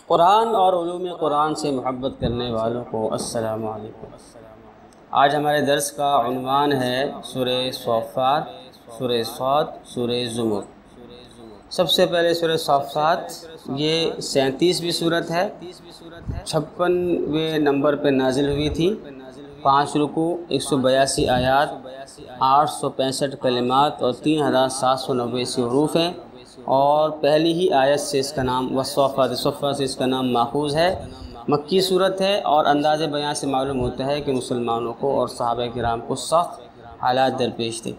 قرآن اور علوم قرآن سے محبت کرنے والوں کو السلام علیکم۔ آج ہمارے درس کا عنوان ہے سورہ صافات، سورہ صاد، سورہ زمر۔ سب سے پہلے سورہ صافات یہ 37ویں صورت ہے، 56ویں نمبر پہ نازل ہوئی تھی، 5 رکوع، 182 آیات، 865 کلمات اور 3789 حروف ہیں، اور پہلی ہی آیت سے اس کا نام والصافات صفا سے اس کا نام ماخوذ ہے۔ مکی صورت ہے اور انداز بیان سے معلوم ہوتا ہے کہ مسلمانوں کو اور صحابہ کرام کو سخت حالات درپیش تھے۔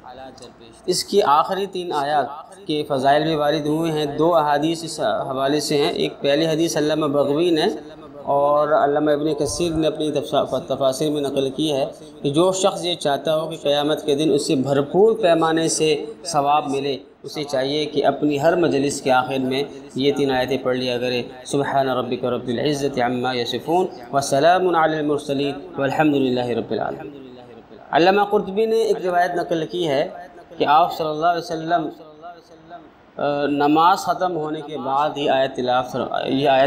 اس کی آخری 3 آیات کے فضائل بھی وارد ہوئے ہیں۔ 2 احادیث اس حوالے سے ہیں۔ ایک پہلی حدیث علامہ بغوی نے اور علامہ ابن کثیر نے اپنی تفاسیر میں نقل کی ہے کہ جو شخص یہ چاہتا ہو کہ قیامت کے دن اسے بھرپور پیمانے سے ثواب ملے، اسے چاہیے کہ اپنی ہر مجلس کے آخر میں یہ 3 آیتیں پڑھ لیا کرے، سبحان ربک رب العزت عما یصفون وسلام علی المرسلین والحمد للہ رب العالمین۔ علامہ قرطبی نے ایک روایت نقل کی ہے کہ آپ صلی اللہ علیہ وسلم نماز ختم ہونے کے بعد یہ آیت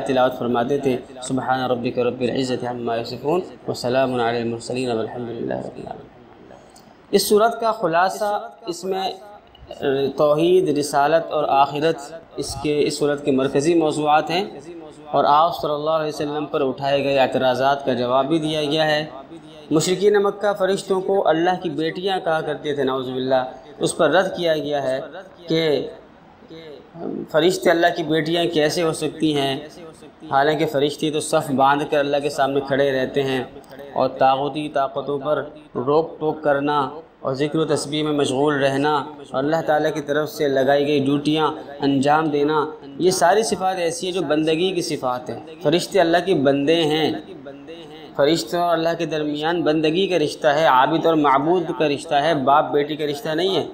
تلاوت فرماتے تھے، سبحان ربک رب العزت عما یصفون وسلام علی المرسلین والحمد للہ رب العالمین۔ اس صورت کا خلاصہ، اس میں توحید، رسالت اور آخرت اس صورت کے مرکزی موضوعات ہیں، اور آپ صلی اللہ علیہ وسلم پر اٹھائے گئے اعتراضات کا جواب بھی دیا گیا ہے۔ مشرکین مکہ فرشتوں کو اللہ کی بیٹیاں کہا کرتے تھے، نعوذ باللہ، اس پر رد کیا گیا ہے کہ فرشتے اللہ کی بیٹیاں کیسے ہو سکتی ہیں، حالانکہ فرشتے تو صف باندھ کر اللہ کے سامنے کھڑے رہتے ہیں، اور طاغوتی طاقتوں پر روک ٹوک کرنا اور ذکر و تسبیح میں مشغول رہنا اور اللہ تعالیٰ کی طرف سے لگائی گئی ڈیوٹیاں انجام دینا، یہ ساری صفات ایسی ہیں جو بندگی کی صفات ہیں۔ فرشتے اللہ کے بندے ہیں، فرشتوں اور اللہ کے درمیان بندگی کا رشتہ ہے، عابد اور معبود کا رشتہ ہے، باپ بیٹی کا رشتہ نہیں ہے۔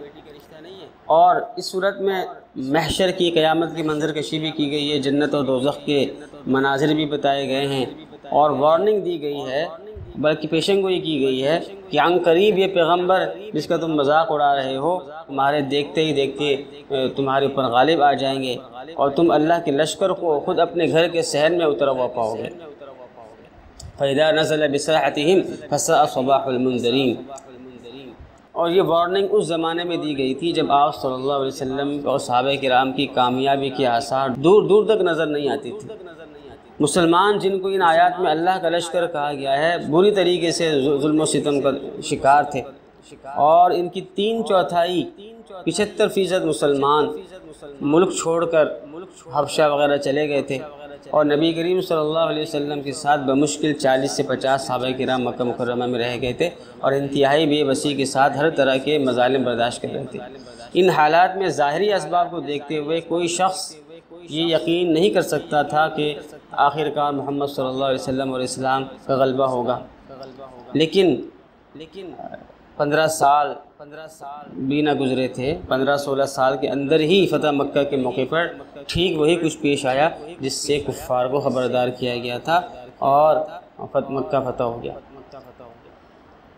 اور اس صورت میں محشر کی، قیامت کی منظر کشی بھی کی گئی ہے، جنت اور دوزخ کے مناظر بھی بتائے گئے ہیں، اور وارننگ دی گئی ہے، بلکہ پیشن گوئی کی گئی ہے کہ عن قریب یہ پیغمبر جس کا تم مذاق اڑا رہے ہو، تمہارے دیکھتے ہی دیکھتے تمہارے اوپر غالب آ جائیں گے، اور تم اللہ کے لشکر کو خود اپنے گھر کے صحن میں اترا ہوا پاؤ گے۔ فَإِذَا نَزَلَ بِسَاحَتِهِمْ فَسَاءَ صَبَاحُ الْمُنذَرِينَ۔ اور یہ وارننگ اس زمانے میں دی گئی تھی جب آپ صلی اللہ علیہ وسلم اور صحابہ کرام کی کامیابی کے آثار دور دور تک نظر نہیں آتی تھی۔ مسلمان جن کو ان آیات میں اللہ کا لشکر کہا گیا ہے، بری طریقے سے ظلم و ستم کا شکار تھے، اور ان کی 3/4 75% مسلمان ملک چھوڑ کر حبشہ وغیرہ چلے گئے تھے، اور نبی کریم صلی اللہ علیہ وسلم کے ساتھ بمشکل 40 سے 50 صحابہ کرام مکہ مکرمہ میں رہ گئے تھے، اور انتہائی بے بسی کے ساتھ ہر طرح کے مظالم برداشت کر رہے تھے۔ ان حالات میں ظاہری اسباب کو دیکھتے ہوئے کوئی شخص یہ یقین نہیں کر سکتا تھا کہ آخر کار محمد صلی اللہ علیہ وسلم اور اسلام کا غلبہ ہوگا، لیکن 15 سال بھی نہ گزرے تھے، 15-16 سال کے اندر ہی فتح مکہ کے موقع پر ٹھیک وہی کچھ پیش آیا جس سے کفار کو خبردار کیا گیا تھا، اور مکہ فتح ہو گیا۔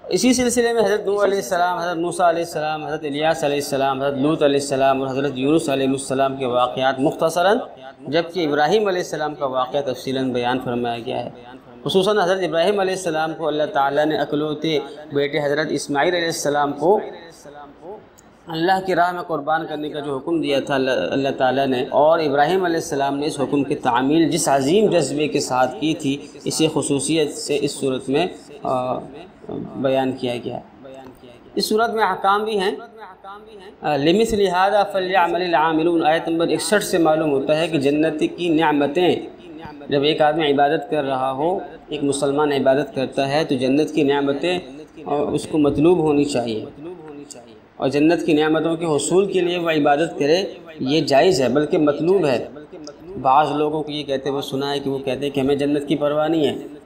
اسی سلسلے میں حضرت نوح علیہ السلام، حضرت موسیٰ علیہ السلام، حضرت الیاس علیہ السلام، حضرت لوط علیہ السلام اور حضرت یونس علیہ السلام کے واقعات مختصراً، جبکہ ابراہیم علیہ السلام کا واقعہ تفصیلاً بیان فرمایا گیا ہے۔ خصوصاً حضرت ابراہیم علیہ السلام کو اللہ تعالیٰ نے اکلوتے بیٹے حضرت اسماعیل علیہ السلام کو اللہ کی راہ میں قربان کرنے کا جو حکم دیا تھا اللہ تعالیٰ نے، اور ابراہیم علیہ السلام نے اس حکم کی تعمیل جس عظیم جذبے کے ساتھ کی تھی، اسے خصوصیت سے اس صورت میں بیان کیا گیا ہے۔ اس صورت میں احکام بھی ہیں۔ لِمِثْلِ هَذَا فَلْيَعْمَلِ الْعَامِلُونَ آیت نمبر 61 سے معلوم ہوتا ہے کہ جنت کی نعمتیں، جب ایک آدمی عبادت کر رہا ہو، ایک مسلمان عبادت کرتا ہے، تو جنت کی نعمتیں اس کو مطلوب ہونی چاہیے، اور جنت کی نعمتوں کے حصول کے لیے وہ عبادت کرے، یہ جائز ہے بلکہ مطلوب ہے۔ بعض لوگوں کو یہ کہتے ہوئے سنا ہے کہ وہ کہتے ہیں کہ ہمیں جنت کی پرواہ نہیں ہے،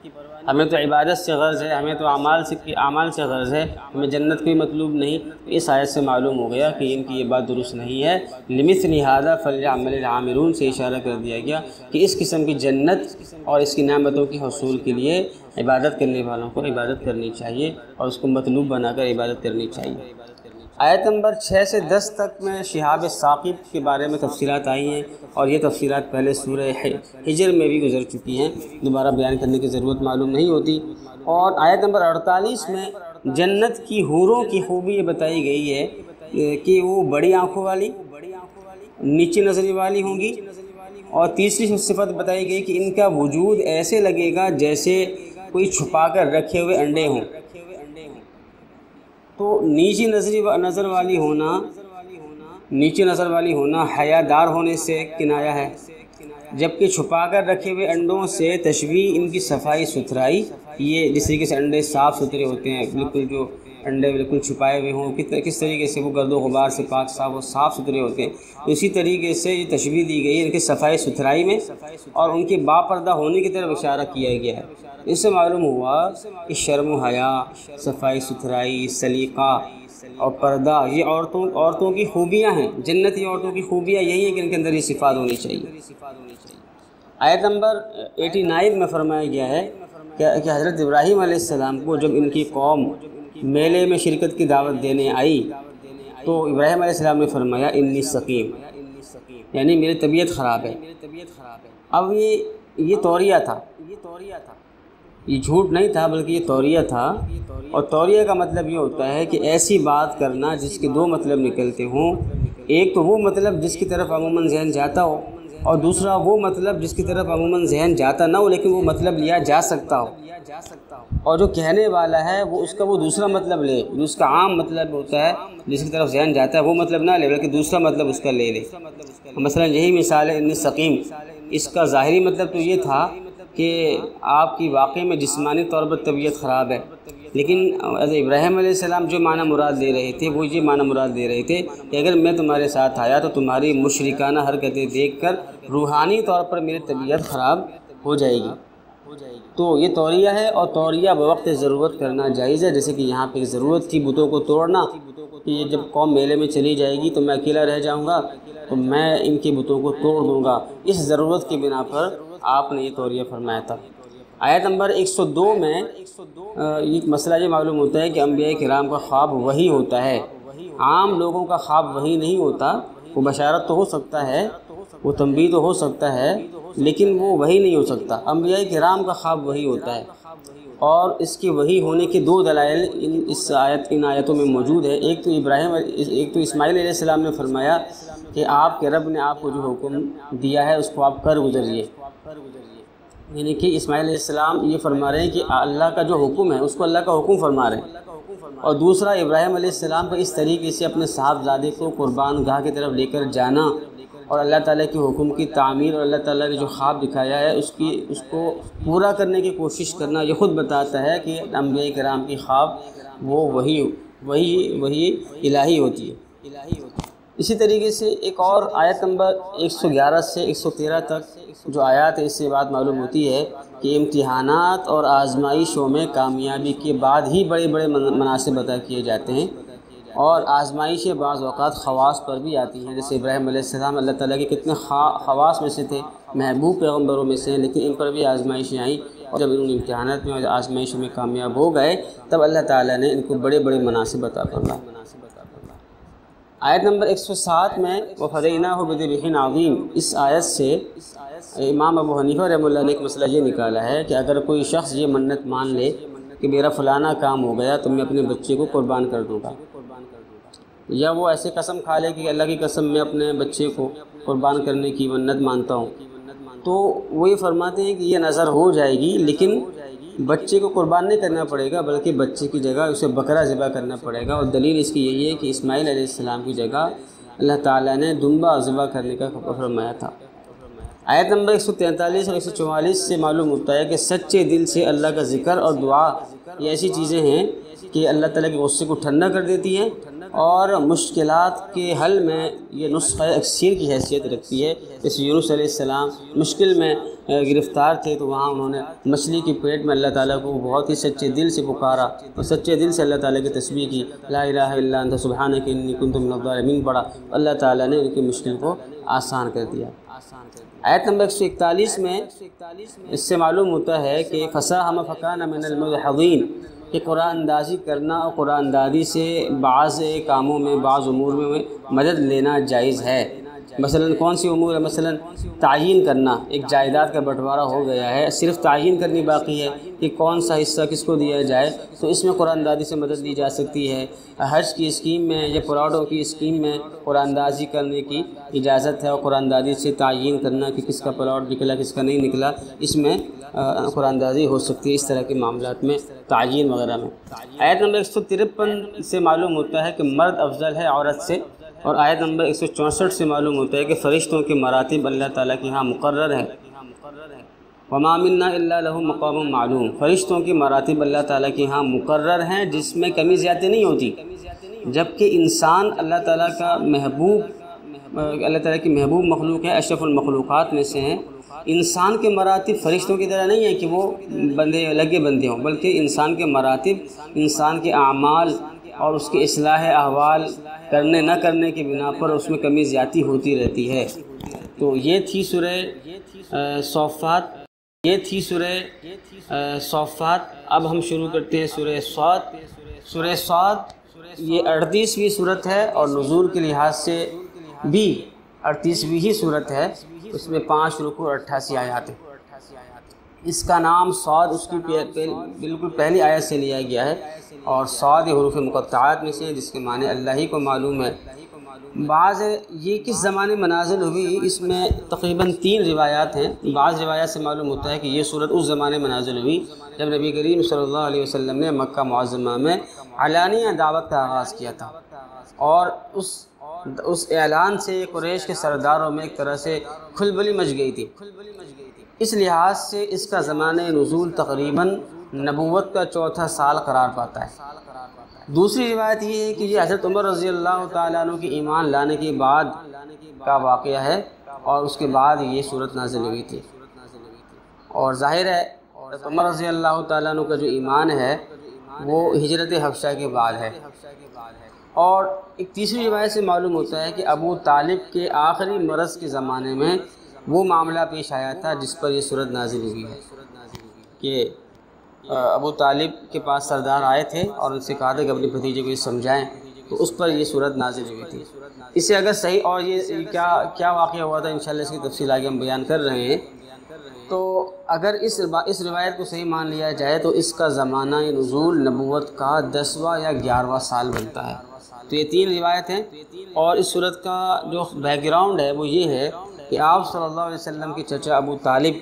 ہمیں تو عبادت سے غرض ہے، ہمیں تو اعمال سے غرض ہے، ہمیں جنت کوئی مطلوب نہیں۔ اس آیت سے معلوم ہو گیا کہ ان کی یہ بات درست نہیں ہے۔ لِمِثْلِ هَذَا فَلْيَعْمَلِ الْعَامِلُونَ سے اشارہ کر دیا گیا کہ اس قسم کی جنت اور اس کی نعمتوں کے حصول کے لیے عبادت کرنے والوں کو عبادت کرنی چاہیے، اور اس کو مطلوب بنا کر عبادت کرنی چاہیے۔ آیت نمبر 6 سے 10 تک میں شہاب ثاقب کے بارے میں تفصیلات آئی ہیں، اور یہ تفصیلات پہلے سورہ ہجر میں بھی گزر چکی ہیں، دوبارہ بیان کرنے کی ضرورت معلوم نہیں ہوتی۔ اور آیت نمبر 48 میں جنت کی حوروں کی خوبی یہ بتائی گئی ہے کہ وہ بڑی آنکھوں والی، نیچی نظری والی ہوں گی، اور تیسری صفت بتائی گئی کہ ان کا وجود ایسے لگے گا جیسے کوئی چھپا کر رکھے ہوئے انڈے ہوں۔ تو نیچی نظر والی ہونا حیادار ہونے سے کنایہ ہے، جبکہ چھپا کر رکھے ہوئے انڈوں سے تشبیہ ان کی صفائی ستھرائی، یہ جس طریقے سے انڈے صاف ستھرے ہوتے ہیں، بالکل جو انڈے بالکل چھپائے ہوئے ہوں، کس طریقے سے وہ گرد و غبار سے پاک صاف ستھرے ہوتے ہیں، اسی طریقے سے یہ تشبیہ دی گئی ہے ان کی صفائی ستھرائی میں، اور ان کے باپردہ ہونے کی طرف اشارہ کیا گیا ہے۔ اس سے معلوم ہوا کہ شرم و حیا، صفائی ستھرائی، سلیقہ اور پردہ یہ عورتوں کی خوبیاں ہیں، جنتی عورتوں کی خوبیاں یہی ہے کہ ان کے اندر یہ صفات ہونی چاہیے۔ آیت نمبر 89 میں فرمایا گیا ہے کہ حضرت ابراہیم علیہ السلام کو جب ان کی قوم میلے میں شرکت کی دعوت دینے آئی تو ابراہیم علیہ السلام نے فرمایا انی سقیم، یعنی میری طبیعت خراب ہے۔ اب یہ توریہ تھا، یہ جھوٹ نہیں تھا بلکہ یہ توریہ تھا، اور توریہ کا مطلب یہ ہوتا ہے کہ ایسی بات کرنا جس کے دو مطلب نکلتے ہوں، ایک تو وہ مطلب جس کی طرف عموماً ذہن جاتا ہو، اور دوسرا وہ مطلب جس کی طرف عموماً ذہن جاتا نہ ہو لیکن وہ مطلب لیا جا سکتا ہو، اور جو کہنے والا ہے وہ اس کا وہ دوسرا مطلب لے، جو اس کا عام مطلب ہوتا ہے جس کی طرف ذہن جاتا ہے وہ مطلب نہ لے بلکہ دوسرا مطلب اس کا لے لے۔ مثلا یہی مثال ہے انی سقیم، اس کا ظاہری مطلب تو یہ تھا کہ آپ کی واقعی میں جسمانی طور پر طبیعت خراب ہے، لیکن حضرت ابراہیم علیہ السلام جو معنی مراد دے رہے تھے وہ یہ معنی مراد دے رہے تھے کہ اگر میں تمہارے ساتھ آیا تو تمہاری مشرکانہ حرکتیں دیکھ کر روحانی طور پر میری طبیعت خراب ہو جائے گی۔ تو یہ توریہ ہے، اور توریہ بوقت ضرورت کرنا جائز ہے، جیسے کہ یہاں پہ ضرورت تھی بتوں کو توڑنا، کہ یہ جب قوم میلے میں چلی جائے گی تو میں اکیلا رہ جاؤں گا تو میں ان کے بتوں کو توڑ دوں گا، اس ضرورت کی بنا پر آپ نے یہ توریہ فرمایا تھا۔ آیت نمبر 102 میں ایک مسئلہ یہ معلوم ہوتا ہے کہ انبیاء کرام کا خواب وحی ہوتا ہے، عام لوگوں کا خواب وحی نہیں ہوتا، وہ بشارت تو ہو سکتا ہے، وہ تنبیہ تو ہو سکتا ہے، لیکن وہ وحی نہیں ہو سکتا۔ انبیاء کرام کا خواب وحی ہوتا ہے، اور اس کے وحی ہونے کے دو دلائل ان آیتوں میں موجود ہے۔ ایک تو اسماعیل علیہ السلام نے فرمایا کہ آپ کے رب نے آپ کو جو حکم دیا ہے اس کو آپ کر گزریے، یعنی کہ اسماعیل علیہ السلام یہ فرما رہے ہیں کہ اللہ کا جو حکم ہے اس کو اللہ کا حکم فرما رہے ہیں۔ اور دوسرا ابراہیم علیہ السلام کا اس طریقے سے اپنے صاحبزادے کو قربان گاہ کی طرف لے کر جانا، اور اللہ تعالیٰ کے حکم کی تعمیر، اور اللہ تعالیٰ نے جو خواب دکھایا ہے اس کو پورا کرنے کی کوشش کرنا، یہ خود بتاتا ہے کہ انبیاء کرام کی خواب وہ وہی الہی ہوتی ہے۔ اسی طریقے سے ایک اور آیت نمبر 111 سے 113 تک جو آیات ہے اس سے بات معلوم ہوتی ہے کہ امتحانات اور آزمائشوں میں کامیابی کے بعد ہی بڑے بڑے مناصب عطا کیے جاتے ہیں، اور آزمائشیں بعض اوقات خواص پر بھی آتی ہیں، جیسے ابراہیم علیہ السلام اللہ تعالیٰ کے کتنے خواص میں سے تھے، محبوب پیغمبروں میں سے ہیں، لیکن ان پر بھی آزمائشیں آئیں، اور جب ان امتحانات میں اور آزمائشوں میں کامیاب ہو گئے تب اللہ تعالیٰ نے ان کو بڑے بڑے مناصب عطا فرمائے۔ آیت نمبر 107 میں وَفَدَيْنَاهُ بِذِبْحٍ عَظِيمٍ، اس آیت سے امام ابو حنیفہ رحمہ اللہ نے ایک مسئلہ یہ نکالا ہے کہ اگر کوئی شخص یہ منت مان لے کہ میرا فلانا کام ہو گیا تو میں اپنے بچے کو قربان کر دوں گا، یا وہ ایسے قسم کھا لے کہ اللہ کی قسم میں اپنے بچے کو قربان کرنے کی منت مانتا ہوں، تو وہ یہ فرماتے ہیں کہ یہ نظر ہو جائے گی، لیکن بچے کو قربان نہیں کرنا پڑے گا بلکہ بچے کی جگہ اسے بکرا ذبح کرنا پڑے گا، اور دلیل اس کی یہی ہے کہ اسماعیل علیہ السلام کی جگہ اللہ تعالیٰ نے دمبا ذبح کرنے کا فرمایا تھا۔ آیت نمبر 143 اور 144 سے معلوم ہوتا ہے کہ سچے دل سے اللہ کا ذکر اور دعا یہ ایسی چیزیں ہیں کہ اللہ تعالیٰ کے غصے کو ٹھنڈا کر دیتی ہیں، اور مشکلات کے حل میں یہ نسخہ اکسیر کی حیثیت رکھتی ہے۔ جیسے یونس علیہ السلام مشکل میں گرفتار تھے تو وہاں انہوں نے مچھلی کی پیٹ میں اللہ تعالیٰ کو بہت ہی سچے دل سے پکارا، اور سچے دل سے اللہ تعالیٰ کی تسبیح کی، لا الہ الا انت سبحانک انی کنت من الظالمین پڑھا، اللہ تعالیٰ نے ان کی مشکل کو آسان کر دیا۔ آیت نمبر 141 میں اس سے معلوم ہوتا ہے کہ فساہم فکان من المدحضین، کہ قرآن اندازی کرنا اور قرآن اندازی سے بعض کاموں میں بعض امور میں مدد لینا جائز ہے۔ مثلاً کون سی امور ہے؟ مثلاً تعیین کرنا، ایک جائیداد کا بٹوارہ ہو گیا ہے، صرف تعیین کرنی باقی ہے کہ کون سا حصہ کس کو دیا جائے، تو اس میں قرآن اندازی سے مدد لی جا سکتی ہے۔ حج کی اسکیم میں یا پلاٹوں کی اسکیم میں قرآن اندازی کرنے کی اجازت ہے، اور قرآن اندازی سے تعیین کرنا کہ کس کا پلاٹ نکلا کس کا نہیں نکلا، اس میں قرآن اندازی ہو سکتی ہے، اس طرح کے معاملات میں، تعیین وغیرہ میں۔ آیت نمبر 153 سے معلوم ہوتا ہے کہ مرد افضل ہے عورت سے، اور آیت نمبر 164 سے معلوم ہوتا ہے کہ فرشتوں کے مراتب اللہ تعالیٰ کے ہاں مقرر ہے۔ وَمَا مِنَّا إِلَّا لَهُ مَقَامٌ معلوم، فرشتوں کے مراتب اللہ تعالیٰ کے ہاں مقرر ہیں، جس میں کمی زیادتی نہیں ہوتی۔ جبکہ انسان اللہ تعالیٰ کا محبوب، اللہ تعالیٰ کی محبوب مخلوق ہے، اشرف المخلوقات میں سے ہیں۔ انسان کے مراتب فرشتوں کی طرح نہیں ہے کہ وہ بندے لگے بندے ہوں، بلکہ انسان کے مراتب انسان کے اعمال اور اس کی اصلاح احوال کرنے نہ کرنے کی بنا پر اس میں کمی زیادتی ہوتی رہتی ہے۔ تو یہ تھی سورہ صافات۔ اب ہم شروع کرتے ہیں سورہ صاد۔ سورہ صاد یہ 38ویں صورت ہے، اور نزول کے لحاظ سے بھی 38ویں ہی صورت ہے۔ اس میں 5 رکوع اور 88 آیات ہیں۔ اس کا نام صاد اس کی بالکل پہلی آیت سے لیا گیا ہے، اور صاد یہ حروف مقطعات میں سے ہے، جس کے معنی اللہ ہی کو معلوم ہے۔ بعض یہ کس زمانے میں نازل ہوئی، اس میں تقریباً 3 روایات ہیں۔ بعض روایات سے معلوم ہوتا ہے کہ یہ صورت اس زمانے میں نازل ہوئی جب نبی کریم صلی اللہ علیہ وسلم نے مکہ معظمہ میں علانیہ دعوت کا آغاز کیا تھا، اور اس اعلان سے قریش کے سرداروں میں ایک طرح سے کھلبلی مچ گئی تھی۔ اس لحاظ سے اس کا زمانہ نزول تقریباً نبوت کا 4تھا سال قرار پاتا ہے۔ دوسری روایت یہ ہے کہ یہ حضرت عمر رضی اللہ تعالیٰ عنہ کی ایمان لانے کے بعد کا واقعہ ہے، اور اس کے بعد یہ صورت نازل ہوئی تھی۔ اور ظاہر ہے حضرت عمر رضی اللہ تعالیٰ عنہ کا جو ایمان ہے وہ ہجرت حبشہ کے بعد ہے۔ اور ایک تیسری روایت سے معلوم ہوتا ہے کہ ابو طالب کے آخری مرض کے زمانے میں وہ معاملہ پیش آیا تھا جس پر یہ صورت نازل ہوئی ہے، کہ ابو طالب کے پاس سردار آئے تھے اور ان سے کہا تھا کہ اپنے بھتیجے کو یہ سمجھائیں، تو اس پر یہ صورت نازل ہوئی تھی۔ اس سے اگر صحیح اور یہ کیا واقعہ ہوا تھا، انشاءاللہ اس کی تفصیل آگے ہم بیان کر رہے ہیں۔ تو اگر اس روایت کو صحیح مان لیا جائے تو اس کا زمانہ نزول نبوت کا 10واں یا 11واں سال بنتا ہے۔ تو یہ 3 روایت ہیں، اور اس صورت کا جو بیک گراؤنڈ ہے وہ یہ ہے کہ آپ صلی اللہ علیہ وسلم کے چچا ابو طالب،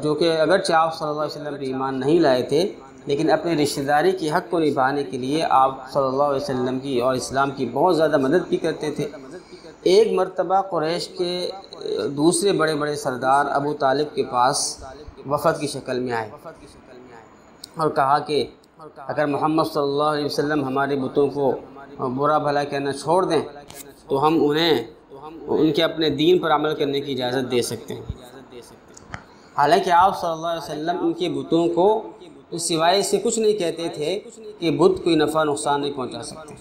جو کہ اگرچہ آپ صلی اللہ علیہ وسلم پہ ایمان نہیں لائے تھے، لیکن اپنے رشتہ داری کے حق کو نبھانے کے لیے آپ صلی اللہ علیہ وسلم کی اور اسلام کی بہت زیادہ مدد بھی کرتے تھے۔ ایک مرتبہ قریش کے دوسرے بڑے بڑے سردار ابو طالب کے پاس وفد کی شکل میں آئے اور کہا کہ اگر محمد صلی اللہ علیہ وسلم ہمارے بتوں کو برا بھلا کہنا چھوڑ دیں تو ہم انہیں ان کے اپنے دین پر عمل کرنے کی اجازت دے سکتے ہیں۔ حالانکہ آپ صلی اللہ علیہ وسلم ان کے بتوں کو سوائے سے کچھ نہیں کہتے تھے کہ بت کوئی نفع نقصان نہیں پہنچا سکتے،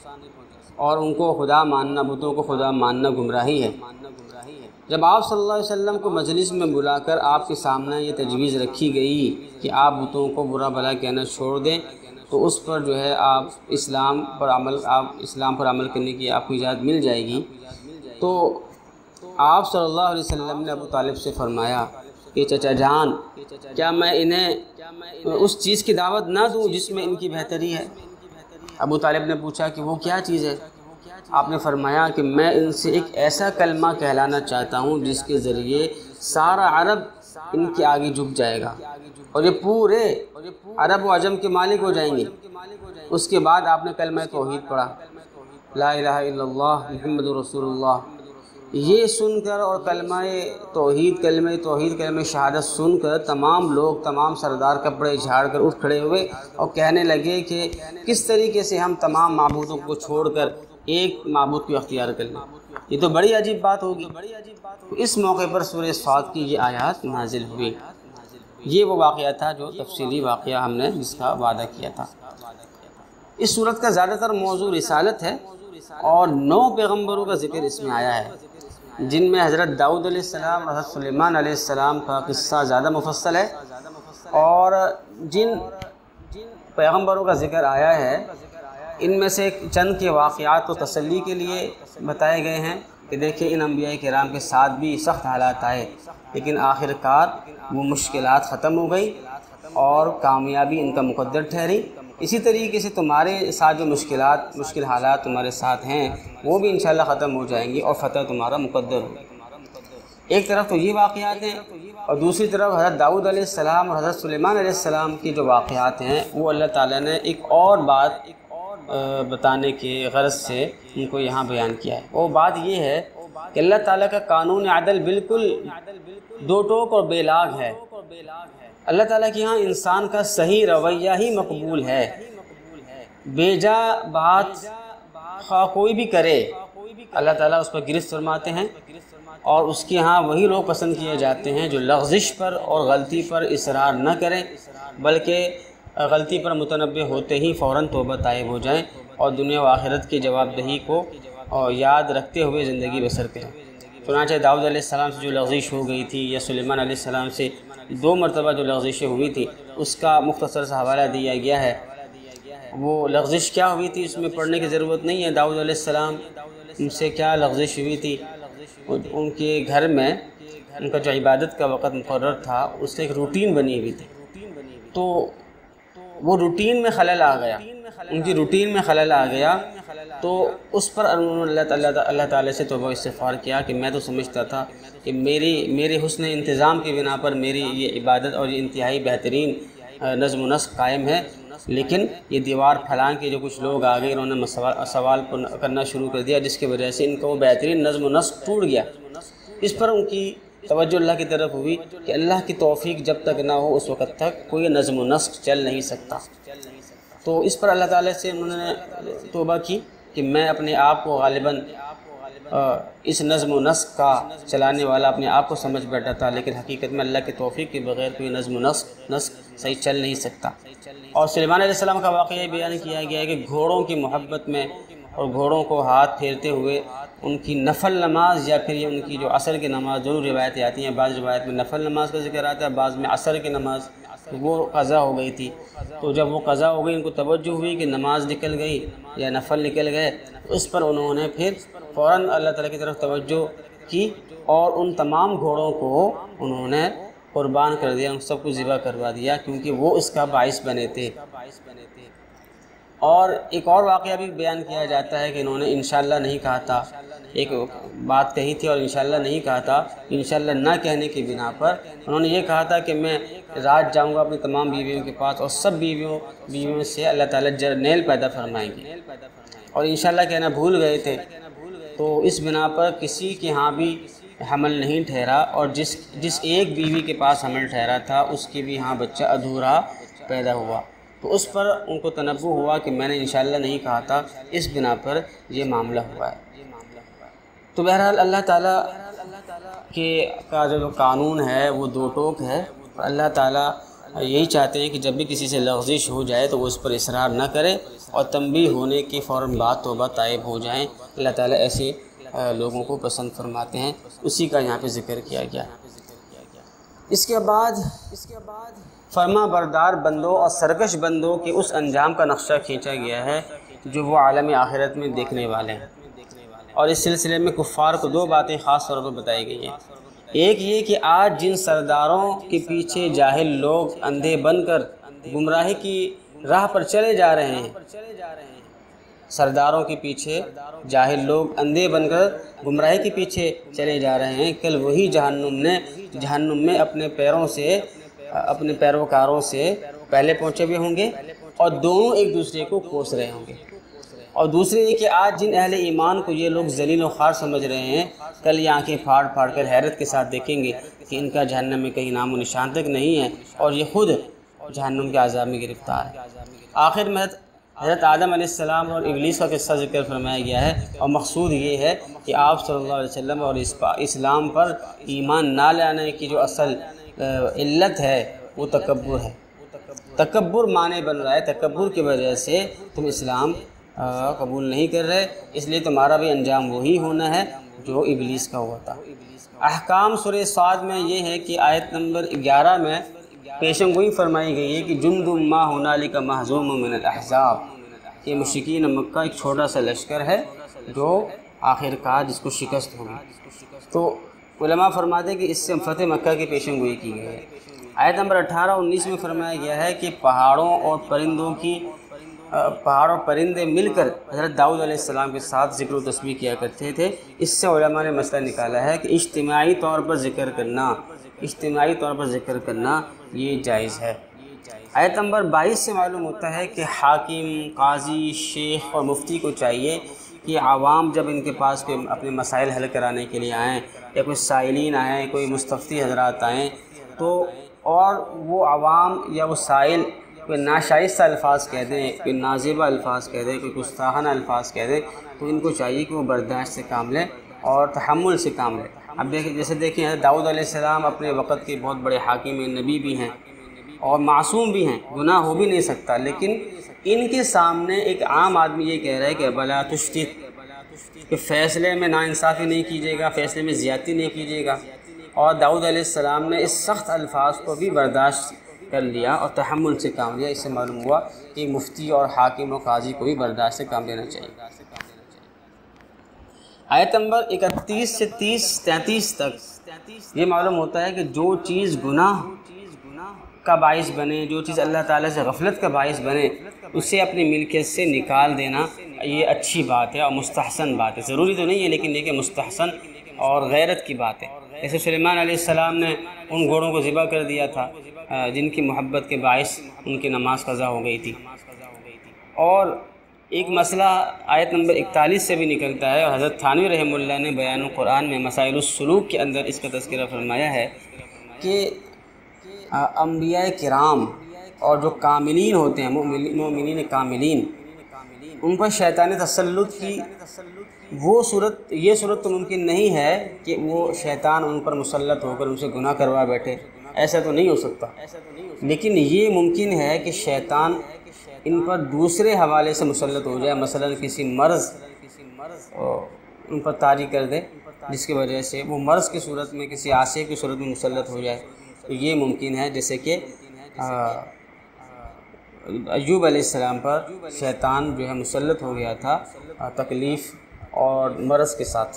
اور ان کو خدا ماننا، بتوں کو خدا ماننا گمراہی ہے۔ جب آپ صلی اللہ علیہ وسلم کو مجلس میں بلا کر آپ کے سامنے یہ تجویز رکھی گئی کہ آپ بتوں کو برا بھلا کہنا چھوڑ دیں، تو اس پر جو ہے آپ اسلام پر عمل کرنے کی آپ کو اجازت مل جائے گی۔ تو آپ صلی اللہ علیہ وسلم نے ابو طالب سے فرمایا کہ چچا جان، کیا میں انہیں اس چیز کی دعوت نہ دوں جس میں ان کی بہتری ہے؟ ابو طالب نے پوچھا کہ وہ کیا چیز ہے؟ آپ نے فرمایا کہ میں ان سے ایک ایسا کلمہ کہلانا چاہتا ہوں جس کے ذریعے سارا عرب ان کے آگے جھک جائے گا، اور یہ پورے عرب و عجم کے مالک ہو جائیں گے۔ اس کے بعد آپ نے کلمہ توحید پڑھا، لا الہ الا اللہ محمد رسول اللہ۔ یہ سن کر اور کلمہ توحید کلمہ شہادت سن کر تمام لوگ، تمام سردار کپڑے جھاڑ کر اٹھ کھڑے ہوئے اور کہنے لگے کہ کس طریقے سے ہم تمام معبودوں کو چھوڑ کر ایک معبود کو اختیار کر لیں، یہ تو بڑی عجیب بات ہوگی۔ تو اس موقع پر سورہ صاد کی یہ آیات نازل ہوئی۔ یہ وہ واقعہ تھا جو تفصیلی واقعہ ہم نے جس کا وعدہ کیا تھا۔ اس صورت کا زیادہ تر موضوع رسالت ہے، اور 9 پیغمبروں کا ذکر اس میں آیا ہے، جن میں حضرت داؤد علیہ السلام اور حضرت سلیمان علیہ السلام کا قصہ زیادہ مفصل ہے، اور جن پیغمبروں کا ذکر آیا ہے، ان میں سے چند کے واقعات کو تسلی کے لیے بتائے گئے ہیں کہ دیکھیں ان انبیاء کرام کے ساتھ بھی سخت حالات آئے، لیکن آخر کار وہ مشکلات ختم ہو گئی اور کامیابی ان کا مقدر ٹھہری۔ اسی طریقے سے تمہارے ساتھ جو مشکل حالات تمہارے ساتھ ہیں وہ بھی انشاءاللہ ختم ہو جائیں گی اور فتح تمہارا مقدر ہوگی۔ ایک طرف تو یہ واقعات ہیں، اور دوسری طرف حضرت داؤد علیہ السلام اور حضرت سلیمان علیہ السلام کی جو واقعات ہیں وہ اللہ تعالیٰ نے ایک اور بات بتانے کے غرض سے ان کو یہاں بیان کیا ہے۔ وہ بات یہ ہے کہ اللہ تعالیٰ کا قانون عدل بالکل دو ٹوک اور بے لاگ ہے۔ اللہ تعالیٰ کے یہاں انسان کا صحیح رویہ ہی مقبول ہے، بیجا بات خواہ کوئی بھی کرے اللہ تعالیٰ اس پر گرفت فرماتے ہیں، اور اس کے ہاں وہی لوگ پسند کیے جاتے ہیں جو لغزش پر اور غلطی پر اصرار نہ کریں، بلکہ غلطی پر متنبہ ہوتے ہی فوراً توبہ طائب ہو جائیں اور دنیا و آخرت کی جواب دہی کو یاد رکھتے ہوئے زندگی بسر کریں۔ چنانچہ داؤد علیہ السلام سے جو لغزش ہو گئی تھی یا سلیمان علیہ السلام سے 2 مرتبہ جو لغزشیں ہوئی تھی اس کا مختصر سا حوالہ دیا گیا ہے۔ وہ لغزش کیا ہوئی تھی اس میں پڑھنے کی ضرورت نہیں ہے۔ داؤد علیہ السلام ان سے کیا لغزش ہوئی تھی، ان کے گھر میں ان کا جو عبادت کا وقت مقرر تھا اس سے ایک روٹین بنی ہوئی تھی، تو وہ روٹین میں خلل آ گیا، ان کی روٹین میں خلل آ گیا، تو اس پر انہوں نے اللہ تعالیٰ سے توبہ استغفار کیا کہ میں تو سمجھتا تھا کہ میرے حسن انتظام کی بنا پر میری یہ عبادت اور یہ انتہائی بہترین نظم و نسق قائم ہے، لیکن یہ دیوار پھلان کے جو کچھ لوگ آ گئے انہوں نے سوال کرنا شروع کر دیا، جس کی وجہ سے ان کا وہ بہترین نظم و نسق ٹوٹ گیا۔ اس پر ان کی توجہ اللہ کی طرف ہوئی کہ اللہ کی توفیق جب تک نہ ہو اس وقت تک کوئی نظم و نسق چل نہیں سکتا۔ تو اس پر اللہ تعالیٰ سے انہوں نے توبہ کی کہ میں اپنے آپ کو غالباً اس نظم و نسق کا چلانے والا اپنے آپ کو سمجھ بیٹھا تھا، لیکن حقیقت میں اللہ کی توفیق کے بغیر کوئی نظم و نسق صحیح چل نہیں سکتا۔ اور سلیمان علیہ السلام کا واقعہ بیان کیا گیا ہے کہ گھوڑوں کی محبت میں اور گھوڑوں کو ہاتھ پھیرتے ہوئے ان کی نفل نماز یا پھر یہ ان کی جو عصر کی نماز، دونوں روایتیں آتی ہیں، بعض روایت میں نفل نماز کا ذکر آتا ہے، بعض میں عصر کی نماز، وہ قضا ہو گئی تھی۔ تو جب وہ قضا ہو گئی ان کو توجہ ہوئی کہ نماز نکل گئی یا نفل نکل گئے، اس پر انہوں نے پھر فوراً اللہ تعالیٰ کی طرف توجہ کی اور ان تمام گھوڑوں کو انہوں نے قربان کر دیا، ان سب کو ذبح کروا دیا، کیونکہ وہ اس کا باعث بنے تھے۔ اور ایک اور واقعہ بھی بیان کیا جاتا ہے کہ انہوں نے انشاءاللہ نہیں کہا تھا، ایک بات کہی تھی اور انشاءاللہ نہیں کہا تھا، انشاءاللہ نہ کہنے کی بنا پر انہوں نے یہ کہا تھا کہ میں رات جاؤں گا اپنی تمام بیویوں کے پاس اور سب بیویوں سے اللہ تعالیٰ جرنیل پیدا فرمائیں گے، اور انشاءاللہ کہنا بھول گئے تھے، تو اس بنا پر کسی کے ہاں بھی حمل نہیں ٹھہرا، اور جس ایک بیوی کے پاس حمل ٹھہرا تھا اس کے بھی ہاں بچہ ادھورا پیدا ہوا، تو اس پر ان کو تنبہ ہوا کہ میں نے انشاءاللہ نہیں کہا تھا، اس بنا پر یہ معاملہ ہوا ہے۔ تو بہرحال اللہ تعالیٰ کا جو قانون ہے وہ دو ٹوک ہے، اللہ تعالیٰ یہی چاہتے ہیں کہ جب بھی کسی سے لغزش ہو جائے تو وہ اس پر اصرار نہ کرے اور تنبیہ ہونے کی فوراً بعد توبہ طائب ہو جائیں۔ اللہ تعالیٰ ایسے لوگوں کو پسند فرماتے ہیں، اسی کا یہاں پہ ذکر کیا گیا۔ اس کے بعد فرما بردار بندوں اور سرکش بندوں کے اس انجام کا نقشہ کھینچا گیا ہے جو وہ عالم آخرت میں دیکھنے والے ہیں، اور اس سلسلے میں کفار کو 2 باتیں خاص طور پر بتائی گئی ہیں۔ ایک یہ کہ آج جن سرداروں کے پیچھے جاہل لوگ اندھے بن کر گمراہی کی راہ پر چلے جا رہے ہیں، سرداروں کے پیچھے جاہل لوگ اندھے بن کر گمراہی کے پیچھے چلے جا رہے ہیں، کل وہی جہنم میں اپنے پیروکاروں سے پہلے پہنچے ہوئے ہوں گے اور دونوں ایک دوسرے کو کوس رہے ہوں گے۔ اور دوسرے یہ کہ آج جن اہل ایمان کو یہ لوگ ذلیل و خوار سمجھ رہے ہیں، کل یہ آنکھیں پھاڑ پھاڑ کر حیرت کے ساتھ دیکھیں گے کہ ان کا جہنم میں کہیں نام و نشان تک نہیں ہے اور یہ خود جہنم کے عذاب میں گرفتار ہے۔ آخر میں حضرت آدم علیہ السلام اور ابلیس کا قصہ ذکر فرمایا گیا ہے، اور مقصود یہ ہے کہ آپ صلی اللہ علیہ وسلم اور اسلام پر ایمان نہ لانے کی جو اصل علت ہے وہ تکبر ہے۔ تکبر معنی بن رہا ہے، تکبر کی وجہ سے تم اسلام قبول نہیں کر رہے، اس لیے تمہارا بھی انجام وہی ہونا ہے جو ابلیس کا ہوا تھا۔ احکام سورہ صاد میں یہ ہے کہ آیت نمبر 11 میں پیشن گوئی فرمائی گئی ہے کہ جند ما ہنالک مہزوم من الاحزاب، کہ مشرکین مکہ ایک چھوٹا سا لشکر ہے جو آخر کار جس کو شکست ہوگی۔ تو علماء فرماتے ہیں کہ اس سے فتح مکہ کی پیشن گوئی کی گئی ہے۔ آیت نمبر 18-19 میں فرمایا گیا ہے کہ پہاڑوں اور پرندے مل کر حضرت داؤد علیہ السلام کے ساتھ ذکر و تسبیح کیا کرتے تھے۔ اس سے علماء نے مسئلہ نکالا ہے کہ اجتماعی طور پر ذکر کرنا یہ جائز ہے۔ آیت نمبر 22 سے معلوم ہوتا ہے کہ حاکم، قاضی، شیخ اور مفتی کو چاہیے کہ عوام جب ان کے پاس کوئی اپنے مسائل حل کرانے کے لیے آئیں، یا کوئی سائلین آئیں، کوئی مستفتی حضرات آئیں، تو اور وہ عوام یا وہ سائل کوئی ناشائستہ الفاظ کہہ دیں، کوئی نازیبہ الفاظ کہہ دیں، کوئی گستاخانہ الفاظ کہہ دیں، تو ان کو چاہیے کہ وہ برداشت سے کام لیں اور تحمل سے کام لیں۔ اب دیکھیں حضرت داؤد علیہ السلام اپنے وقت کے بہت بڑے حاکم ہیں، نبی بھی ہیں اور معصوم بھی ہیں، گناہ ہو بھی نہیں سکتا، لیکن ان کے سامنے ایک عام آدمی یہ کہہ رہا ہے کہ بلا تشتت، کہ فیصلے میں ناانصافی نہیں کیجیے گا، فیصلے میں زیادتی نہیں کیجیے گا، اور داؤد علیہ السلام نے اس سخت الفاظ کو بھی برداشت کر لیا اور تحمل سے کام لیا۔ اس سے معلوم ہوا کہ مفتی اور حاکم و قاضی کو بھی برداشت سے کام لینا چاہیے۔ آیت نمبر 31 سے 33 تک یہ معلوم ہوتا ہے کہ جو چیز گناہ کا باعث بنے، جو چیز اللہ تعالیٰ سے غفلت کا باعث بنے، اسے اپنی ملکیت سے نکال دینا یہ اچھی بات ہے اور مستحسن بات ہے۔ ضروری تو نہیں ہے لیکن یہ مستحسن اور غیرت کی بات ہے۔ جیسے سلیمان علیہ السلام نے ان گھوڑوں کو ذبح کر دیا تھا جن کی محبت کے باعث ان کی نماز قضا ہو گئی تھی۔ اور ایک مسئلہ آیت نمبر 41 سے بھی نکلتا ہے، اور حضرت تھانوی رحمہ اللہ نے بیان القرآن میں مسائل السلوک کے اندر اس کا تذکرہ فرمایا ہے کہ انبیاء کرام اور جو کاملین ہوتے ہیں، مومنین کاملین، ان پر شیطان تسلط کی یہ صورت تو ممکن نہیں ہے کہ وہ شیطان ان پر مسلط ہو کر ان سے گناہ کروا بیٹھے، ایسا تو نہیں ہو سکتا، لیکن یہ ممکن ہے کہ شیطان ان پر دوسرے حوالے سے مسلط ہو جائے، مثلا کسی مرض ان پر طاری کر دے جس کی وجہ سے وہ مرض کی صورت میں، کسی عاصی کی صورت میں مسلط ہو جائے، تو یہ ممکن ہے۔ جیسے کہ ایوب علیہ السلام پر شیطان جو ہے مسلط ہو گیا تھا تکلیف اور مرض کے ساتھ۔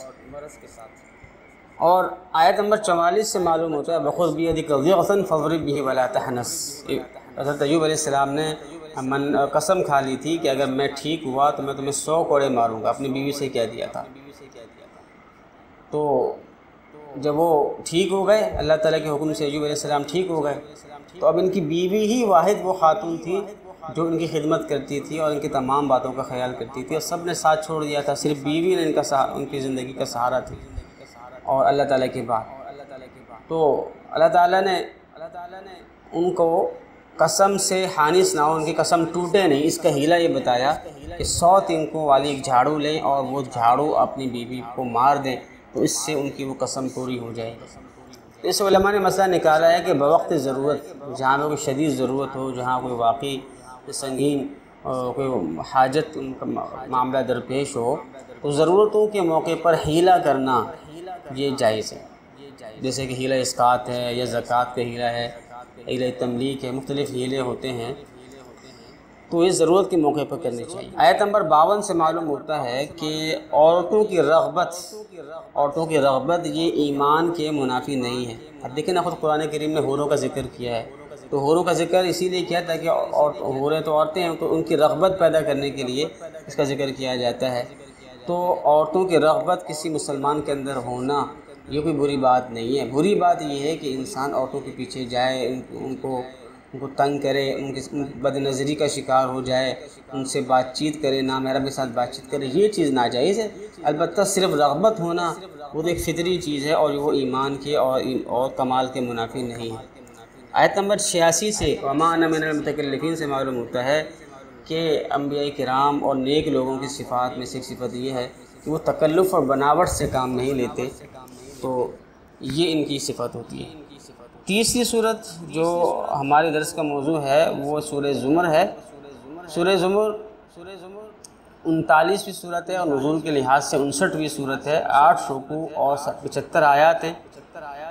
اور آیت نمبر 44 سے معلوم ہوتا ہے وَخُذْ بِيَدِكَ ضِغْثًا فَاضْرِبْ بِهِ وَلَا تَحْنَثْ، حضرت ایوب علیہ السلام نے قسم کھا لی تھی کہ اگر میں ٹھیک ہوا تو میں تمہیں 100 کوڑے ماروں گا، اپنی بیوی سے کہہ دیا تھا۔ تو جب وہ ٹھیک ہو گئے، اللہ تعالیٰ کے حکم سے ایوب علیہ السلام ٹھیک ہو گئے، تو اب ان کی بیوی ہی واحد وہ خاتون تھی جو ان کی خدمت کرتی تھی اور ان کی تمام باتوں کا خیال کرتی تھی، اور سب نے ساتھ چھوڑ دیا تھا، صرف بیوی نے ان کی زندگی کا سہارا تھی اور اللہ تعالیٰ کے بعد۔ تو اللہ تعالیٰ نے ان کو قسم سے حانث نہ ہو، ان کی قسم ٹوٹے نہیں، اس کا حیلہ یہ بتایا کہ 100 تنکوں والی ایک جھاڑو لیں اور وہ جھاڑو اپنی بیوی کو مار دیں، تو اس سے ان کی وہ قسم پوری ہو جائے گی۔ اس علماء نے مسئلہ نکالا ہے کہ بوقت ضرورت، جہاں کوئی شدید ضرورت ہو، جہاں کوئی واقعی سنگین کوئی حاجت ان کا معاملہ درپیش ہو، تو ضرورتوں کے موقع پر حیلہ کرنا یہ جائز ہے، جیسے کہ حیلہ اسقاط ہے یا زکوٰۃ کا حیلہ ہے، حیلہ تملیک ہے، مختلف حیلے ہوتے ہیں، تو یہ ضرورت کے موقع پر کرنی چاہیے۔ آیت نمبر 52 سے معلوم ہوتا ہے کہ عورتوں کی رغبت یہ ایمان کے منافی نہیں ہے۔ اب دیکھیں نا، خود قرآن کریم نے حوروں کا ذکر کیا ہے، تو حوروں کا ذکر اسی لیے کیا تھا کہ حوریں تو عورتیں ہیں، تو ان کی رغبت پیدا کرنے کے لیے اس کا ذکر کیا جاتا ہے۔ تو عورتوں کی رغبت کسی مسلمان کے اندر ہونا یہ کوئی بری بات نہیں ہے۔ بری بات یہ ہے کہ انسان عورتوں کے پیچھے جائے، ان کو تنگ کرے، ان کی بد نظری کا شکار ہو جائے، ان سے بات چیت کرے، نامحرم کے ساتھ بات چیت کرے، یہ چیز ناجائز ہے۔ البتہ صرف رغبت ہونا وہ تو ایک فطری چیز ہے اور وہ ایمان کے اور کمال کے منافی نہیں ہے۔ آیت نمبر 86 سے وَمَا أَنَا مِنَ الْمُتَكَلِّفِينَ سے معلوم ہوتا ہے کہ انبیاء کرام اور نیک لوگوں کی صفات میں سے ایک صفت یہ ہے کہ وہ تکلف اور بناوٹ سے کام نہیں لیتے، تو یہ ان کی صفت ہوتی ہے۔ تیسری صورت جو ہمارے درس کا موضوع ہے وہ سورہ زمر ہے۔ سورہ زمر 39ویں صورت ہے اور نزول کے لحاظ سے 59ویں صورت ہے، 8 رکوع اور 75 آیات ہیں۔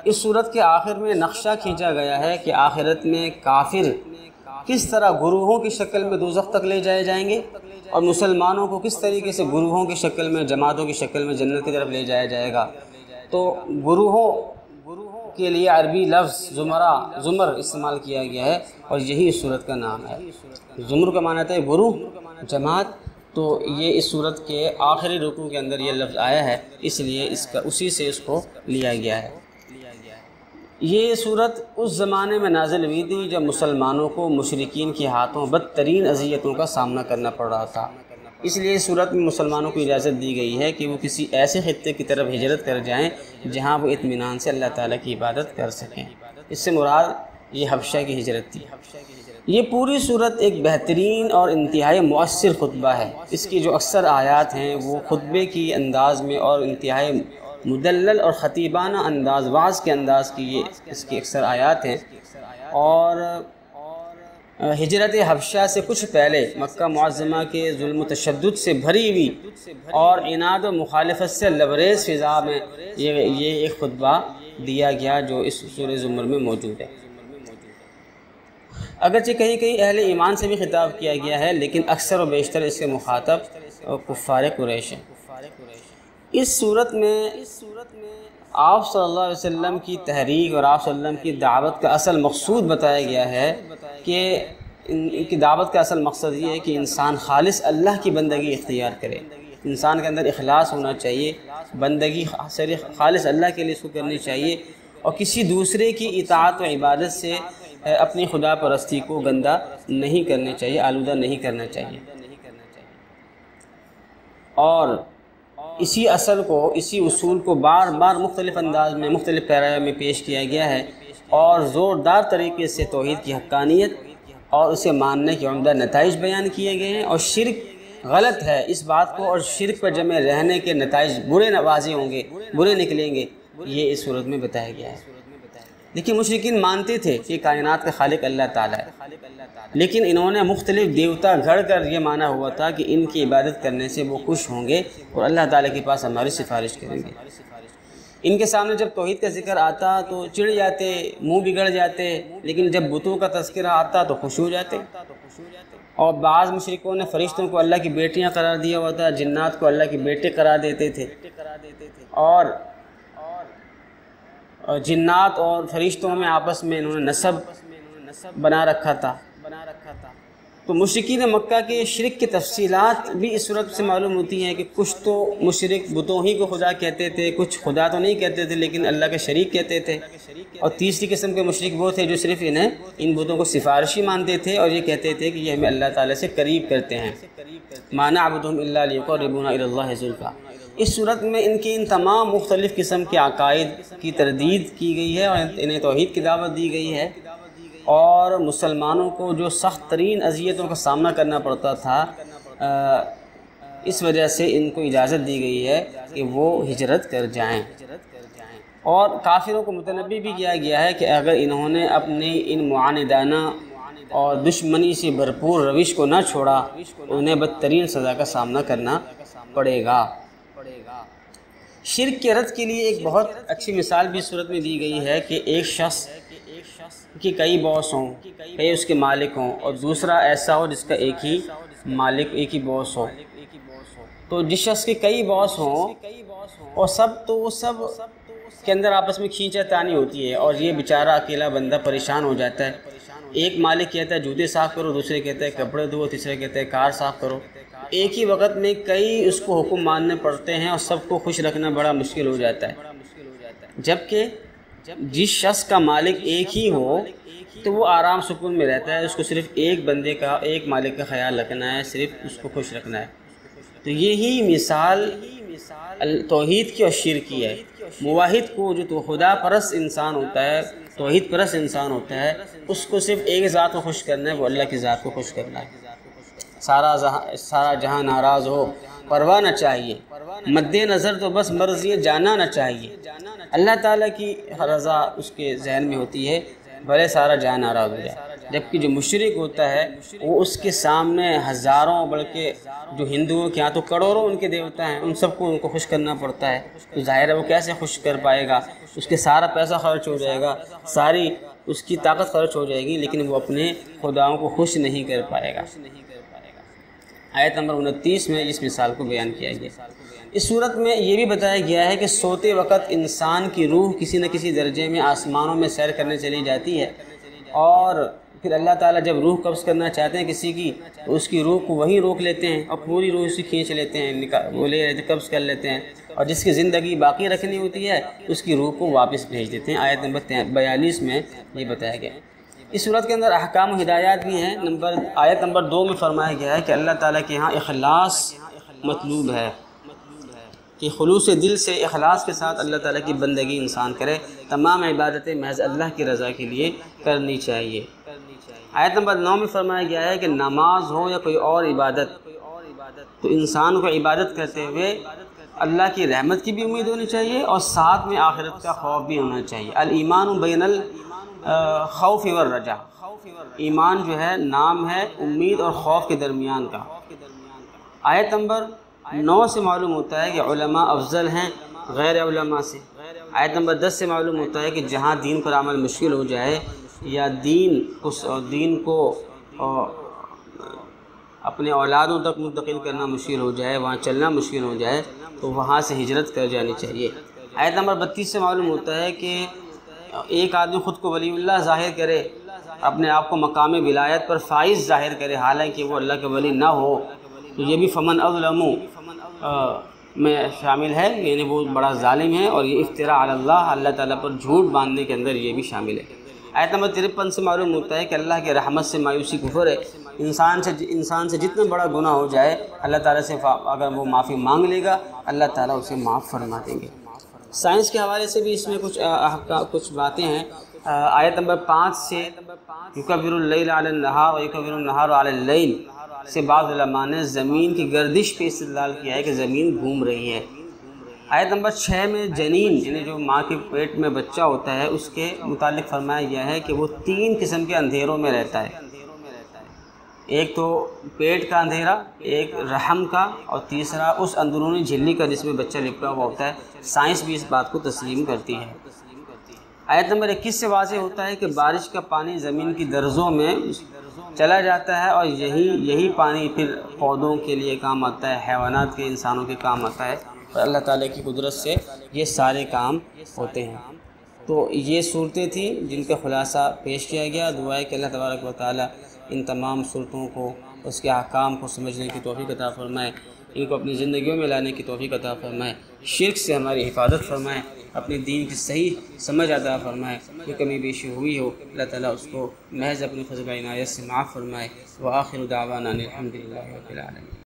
اس صورت کے آخر میں نقشہ کھینچا گیا ہے کہ آخرت میں کافر کس طرح گروہوں کی شکل میں دوزخ تک لے جائے جائیں گے اور مسلمانوں کو کس طریقے سے گروہوں کی شکل میں، جماعتوں کی شکل میں جنت کی طرف لے جایا جائے گا۔ تو گروہوں کے لیے عربی لفظ زمر استعمال کیا گیا ہے اور یہی اس صورت کا نام ہے۔ زمر کا معنی ہے گروہ، جماعت، تو یہ اس صورت کے آخری رکوع کے اندر یہ لفظ آیا ہے، اس لیے اسی سے اس کو لیا گیا ہے۔ یہ صورت اس زمانے میں نازل ہوئی تھی جب مسلمانوں کو مشرکین کے ہاتھوں بدترین اذیتوں کا سامنا کرنا پڑ رہا تھا، اس لیے اس صورت میں مسلمانوں کو اجازت دی گئی ہے کہ وہ کسی ایسے خطے کی طرف ہجرت کر جائیں جہاں وہ اطمینان سے اللہ تعالیٰ کی عبادت کر سکیں۔ اس سے مراد یہ حبشہ کی ہجرت تھی۔ یہ پوری صورت ایک بہترین اور انتہائی مؤثر خطبہ ہے۔ اس کی جو اکثر آیات ہیں وہ خطبے کی انداز میں اور انتہائی مدلل اور خطیبانہ انداز، وعظ کے انداز کی یہ اس کی اکثر آیات ہیں، اور ہجرت حبشہ سے کچھ پہلے مکہ معظمہ کے ظلم و تشدد سے بھری ہوئی اور عناد و مخالفت سے لبریز فضا میں یہ ایک خطبہ دیا گیا جو اس سورہ زمر میں موجود ہے۔ اگرچہ کہیں کہیں اہل ایمان سے بھی خطاب کیا گیا ہے، لیکن اکثر و بیشتر اس کے مخاطب کفار قریش ہیں۔ اس صورت میں آپ صلی اللہ علیہ وسلم کی تحریک اور آپ صلی اللہ علیہ وسلم کی دعوت کا اصل مقصود بتایا گیا ہے کہ ان کی دعوت کا اصل مقصد یہ ہے کہ انسان خالص اللہ کی بندگی اختیار کرے، انسان کے اندر اخلاص ہونا چاہیے، بندگی خالص اللہ کے لیے اس کو کرنی چاہیے، اور کسی دوسرے کی اطاعت و عبادت سے اپنی خدا پرستی کو گندہ نہیں کرنا چاہیے، آلودہ نہیں کرنا چاہیے۔ اور اسی اصول کو بار بار مختلف انداز میں، مختلف پیرایا میں پیش کیا گیا ہے، اور زوردار طریقے سے توحید کی حقانیت اور اسے ماننے کے عمدہ نتائج بیان کیے گئے ہیں، اور شرک غلط ہے اس بات کو، اور شرک پر جمع رہنے کے نتائج برے واضح ہوں گے، برے نکلیں گے، یہ اس صورت میں بتایا گیا ہے۔ لیکن مشرکین مانتے تھے کہ کائنات کا خالق اللہ تعالیٰ ہے، لیکن انہوں نے مختلف دیوتا گھڑ کر یہ مانا ہوا تھا کہ ان کی عبادت کرنے سے وہ خوش ہوں گے اور اللہ تعالیٰ کے پاس ہماری سفارش کریں گے۔ ان کے سامنے جب توحید کا ذکر آتا تو چڑ جاتے، منہ بگڑ جاتے، لیکن جب بتوں کا تذکرہ آتا تو خوش ہو جاتے۔ اور بعض مشرکوں نے فرشتوں کو اللہ کی بیٹیاں قرار دیا ہوا تھا، جنات کو اللہ کے بیٹے قرار دیتے تھے، اور جنات اور فرشتوں میں آپس میں انہوں نے نسب بنا رکھا تھا۔ تو مشرکین مکہ کے شرک کی تفصیلات بھی اس صورت سے معلوم ہوتی ہیں کہ کچھ تو مشرک بتوں ہی کو خدا کہتے تھے، کچھ خدا تو نہیں کہتے تھے لیکن اللہ کے شریک کہتے تھے، اور تیسری قسم کے مشرک وہ تھے جو صرف ان بتوں کو سفارشی مانتے تھے اور یہ کہتے تھے کہ یہ ہمیں اللہ تعالیٰ سے قریب کرتے ہیں، ما نعبدہم الا لیقربونا الی اللہ زلفیٰ۔ اس صورت میں ان تمام مختلف قسم کے عقائد کی تردید کی گئی ہے اور انہیں توحید کی دعوت دی گئی ہے، اور مسلمانوں کو جو سخت ترین اذیتوں کا سامنا کرنا پڑتا تھا، اس وجہ سے ان کو اجازت دی گئی ہے کہ وہ ہجرت کر جائیں، اور کافروں کو متنبی بھی کیا گیا ہے کہ اگر انہوں نے اپنی ان معاندانہ اور دشمنی سے بھرپور روش کو نہ چھوڑا انہیں بدترین سزا کا سامنا کرنا پڑے گا۔ شرک کے رد کے لیے ایک بہت اچھی مثال بھی صورت میں دی گئی ہے کہ ایک شخص کی کئی باس ہوں، کئی اس کے مالک ہوں، اور دوسرا ایسا ہو جس کا ایک ہی مالک، ایک ہی باس ہو۔ تو جس شخص کے کئی باس ہوں اور سب کے اندر آپس میں کھینچا تانی ہوتی ہے، اور یہ بیچارہ اکیلا بندہ پریشان ہو جاتا ہے۔ ایک مالک کہتا ہے جوتے صاف کرو، دوسرے کہتا ہے کپڑے دھو، تیسرے کہتا ہے کار صاف کرو۔ ایک ہی وقت میں کئی اس کو حکم ماننے پڑتے ہیں اور سب کو خوش رکھنا بڑا مشکل ہو جاتا ہے، جبکہ جس شخص کا مالک ایک ہی ہو تو وہ آرام سکون میں رہتا ہے، اس کو صرف ایک مالک کا خیال رکھنا ہے، صرف اس کو خوش رکھنا ہے۔ تو یہی مثال توحید کی اور شرک کی ہے۔ موحد کو جو تو خدا پرست انسان ہوتا ہے، توحید پرست انسان ہوتا ہے، اس کو صرف ایک ذات کو خوش کرنا ہے، وہ اللہ کی ذات کو خوش کرنا ہے۔ سارا جہاں ناراض ہو پرواہ نہ چاہیے، مد نظر تو بس مرضی جانا نہ چاہیے۔ اللہ تعالیٰ کی رضا اس کے ذہن میں ہوتی ہے، بھلے سارا جہاں ناراض ہو جائے۔ جبکہ جو مشرک ہوتا ہے وہ اس کے سامنے ہزاروں بلکہ جو ہندوؤں کے یہاں تو کروڑوں ان کے دیوتا ہیں، ان سب کو ان کو خوش کرنا پڑتا ہے، تو ظاہر ہے وہ کیسے خوش کر پائے گا، اس کے سارا پیسہ خرچ ہو جائے گا، ساری اس کی طاقت خرچ ہو جائے گی، لیکن وہ اپنے خداؤں کو خوش نہیں کر پائے گا۔ آیت نمبر 29 میں اس مثال کو بیان کیا گیا۔ اس صورت میں یہ بھی بتایا گیا ہے کہ سوتے وقت انسان کی روح کسی نہ کسی درجے میں آسمانوں میں سیر کرنے چلی جاتی ہے، اور پھر اللہ تعالیٰ جب روح قبض کرنا چاہتے ہیں کسی کی تو اس کی روح کو وہیں روک لیتے ہیں اور پوری روح سے کھینچ لیتے ہیں، وہ لے لیتے قبض کر لیتے ہیں، اور جس کی زندگی باقی رکھنی ہوتی ہے اس کی روح کو واپس بھیج دیتے ہیں۔ آیت نمبر 42 میں یہ بتایا گیا۔ اس صورت کے اندر احکام و ہدایات بھی ہیں۔ آیت نمبر 2 میں فرمایا گیا ہے کہ اللہ تعالیٰ کے ہاں اخلاص مطلوب ہے، کہ خلوص دل سے اخلاص کے ساتھ اللہ تعالیٰ کی بندگی انسان کرے، تمام عبادتیں محض اللہ کی رضا کے لیے کرنی چاہیے۔ آیت نمبر 9 میں فرمایا گیا ہے کہ نماز ہو یا کوئی اور عبادت، تو انسان کو عبادت کرتے ہوئے اللہ کی رحمت کی بھی امید ہونی چاہیے اور ساتھ میں آخرت کا خوف بھی ہونا چاہیے۔ الایمان بین الخوف والرجاء، ایمان جو ہے نام ہے امید اور خوف کے درمیان کا۔ آیت نمبر 9 سے معلوم ہوتا ہے کہ علماء افضل ہیں غیر علماء سے۔ آیت نمبر 10 سے معلوم ہوتا ہے کہ جہاں دین پر عمل مشکل ہو جائے یا دین کو اپنے اولادوں تک منتقل کرنا مشکل ہو جائے، وہاں چلنا مشکل ہو جائے تو وہاں سے ہجرت کر جانی چاہیے۔ آیت نمبر 32 سے معلوم ہوتا ہے کہ ایک آدمی خود کو ولی اللہ ظاہر کرے، اپنے آپ کو مقام ولایت پر فائز ظاہر کرے حالانکہ وہ اللہ کے ولی نہ ہو، تو یہ بھی فمن اظلم میں شامل ہے، یعنی وہ بڑا ظالم ہے، اور یہ افتراء علی اللہ تعالیٰ پر جھوٹ باندھنے کے اندر یہ بھی شامل ہے۔ آیت نمبر 53 سے معلوم ہوتا ہے کہ اللہ کے رحمت سے مایوسی کفر ہے۔ انسان سے جتنا بڑا گناہ ہو جائے اللہ تعالیٰ سے اگر وہ معافی مانگ لے گا اللہ تعالیٰ اسے معاف فرما دیں گے۔ سائنس کے حوالے سے بھی اس میں کچھ باتیں ہیں۔ آیت نمبر 5 سے یکبر اللیل علی النہار و یکبر النہار علی اللیل سے بعض علماء نے زمین کی گردش پہ استدلال کیا ہے کہ زمین گھوم رہی ہے۔ آیت نمبر 6 میں جنین یعنی جو ماں کے پیٹ میں بچہ ہوتا ہے اس کے متعلق فرمایا گیا ہے کہ وہ 3 قسم کے اندھیروں میں رہتا ہے، ایک تو پیٹ کا اندھیرا، ایک رحم کا، اور تیسرا اس اندرونی جھلی کا جس میں بچہ لپٹا ہوا ہوتا ہے۔ سائنس بھی اس بات کو تسلیم کرتی ہے۔ آیت نمبر 21 سے واضح ہوتا ہے کہ بارش کا پانی زمین کی درزوں میں چلا جاتا ہے اور یہی پانی پھر پودوں کے لیے کام آتا ہے، حیوانات کے، انسانوں کے کام آتا ہے، اور اللہ تعالیٰ کی قدرت سے یہ سارے کام ہوتے ہیں۔ تو یہ صورتیں تھیں جن کا خلاصہ پیش کیا گیا۔ دعا ہے کہ اللہ تبارک و تعالیٰ ان تمام صورتوں کو، اس کے احکام کو سمجھنے کی توفیق عطا فرمائے، ان کو اپنی زندگیوں میں لانے کی توفیق عطا فرمائے، شرک سے ہماری حفاظت فرمائے، اپنے دین کی صحیح سمجھ عطا فرمائے، جو کمی بیشی ہوئی ہو اللہ تعالیٰ اس کو محض اپنی فضل و عنایت سے معاف فرمائے۔ وآخر دعوانا الحمد للہ رب العالمین۔